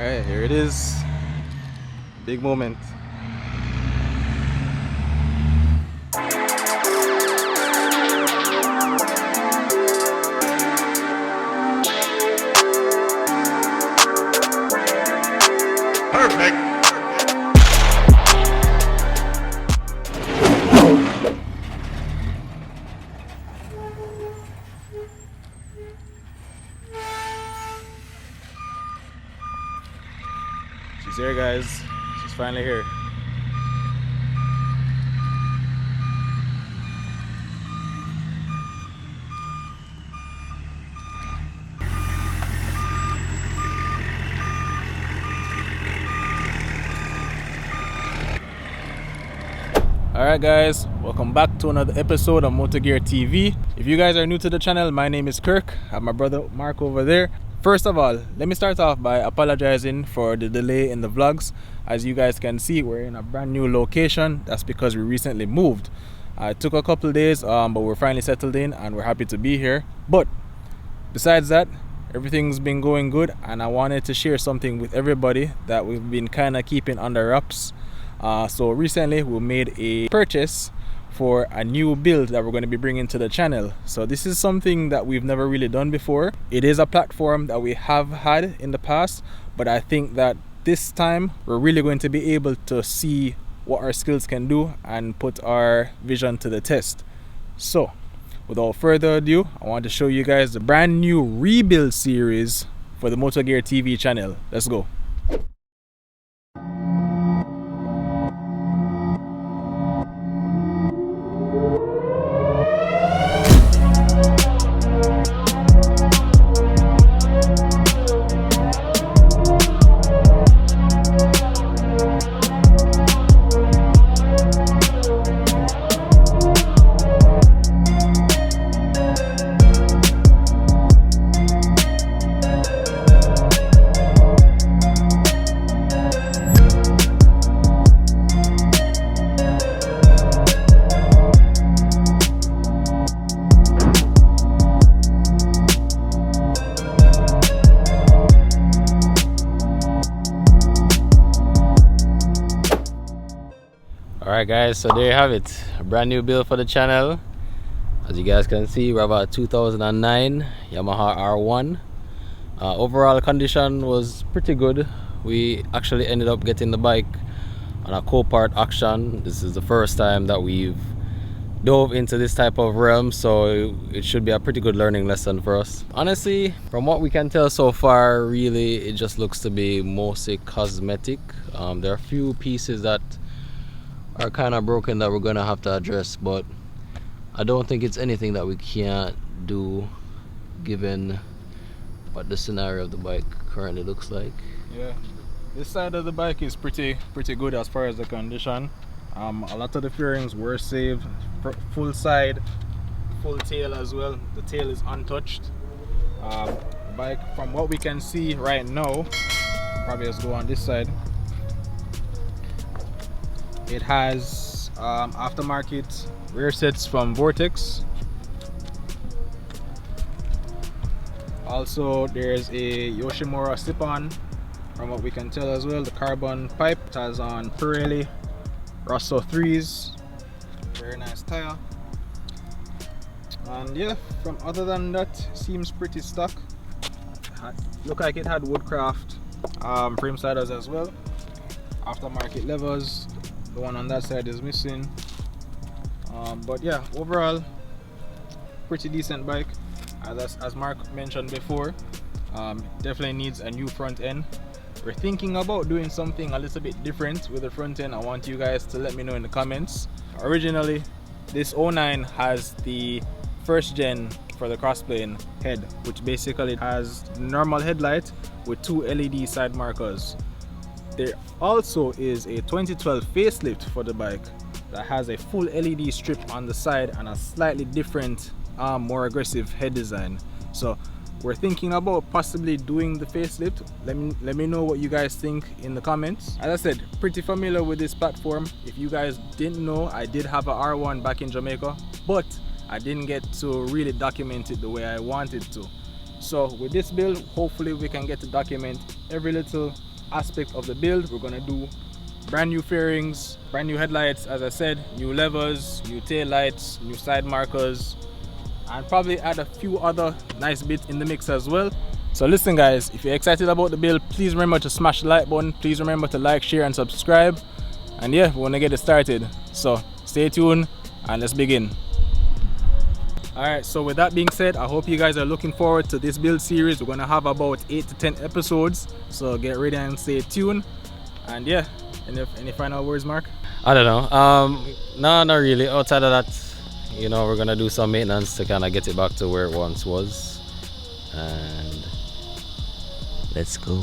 Alright, here it is. Big moment. Perfect. She's here, guys. She's finally here. Alright guys, welcome back to another episode of MotoGear TV. If you guys are new to the channel, my name is Kirk. I have my brother Mark over there. First of all, let me start off by apologizing for the delay in the vlogs. As you guys can see, we're in a brand new location. That's because we recently moved. It took a couple days, but we're finally settled in and we're happy to be here. But besides that, everything's been going good, and I wanted to share something with everybody that we've been kind of keeping under wraps. So recently we made a purchase for a new build that we're going to be bringing to the channel. So this is something that we've never really done before. It is a platform that we have had in the past, but I think that this time we're really going to be able to see what our skills can do and put our vision to the test. So without further ado, I want to show you guys the brand new rebuild series for the MotoGear TV channel. Let's go. Alright guys, so there you have it, a brand new build for the channel. As you guys can see, we have a 2009 Yamaha R1. Overall condition was pretty good. We actually ended up getting the bike on a co-part auction. This is the first time that we've dove into this type of realm, so it should be a pretty good learning lesson for us. Honestly, from what we can tell so far, really it just looks to be mostly cosmetic. There are a few pieces that are kind of broken that we're gonna have to address, but I don't think it's anything that we can't do given what the scenario of the bike currently looks like. Yeah, this side of the bike is pretty good as far as the condition. A lot of the fairings were saved, full side, full tail as well. The tail is untouched. Bike, from what we can see right now, probably let's go on this side. It has aftermarket rear sets from Vortex. Also, there's a Yoshimura slip-on from what we can tell as well. The carbon pipe. It has on Pirelli Rosso 3s. Very nice tire. And yeah, from other than that, seems pretty stock. Look like it had Woodcraft frame sliders as well. Aftermarket levers. The one on that side is missing, but yeah, overall pretty decent bike. As Mark mentioned before, definitely needs a new front end. We're thinking about doing something a little bit different with the front end. I want you guys to let me know in the comments. Originally this 09 has the first gen for the crossplane head, which basically has normal headlight with two LED side markers. There also is a 2012 facelift for the bike that has a full LED strip on the side and a slightly different, more aggressive head design. So we're thinking about possibly doing the facelift. Let me know what you guys think in the comments. As I said, pretty familiar with this platform. If you guys didn't know, I did have a R1 back in Jamaica, but I didn't get to really document it the way I wanted to. So with this build, hopefully we can get to document every little aspect of the build. We're gonna do brand new fairings, brand new headlights, as I said, new levers, new tail lights, new side markers, and probably add a few other nice bits in the mix as well. So listen guys, if you're excited about the build, please remember to smash the like button, please remember to like, share and subscribe. And yeah, we want to get it started, so stay tuned and let's begin. Alright, so with that being said, I hope you guys are looking forward to this build series. We're gonna have about 8 to 10 episodes, so get ready and stay tuned. And yeah, any final words, Mark? I don't know. No, not really. Outside of that, you know, we're gonna do some maintenance to kind of get it back to where it once was. And let's go.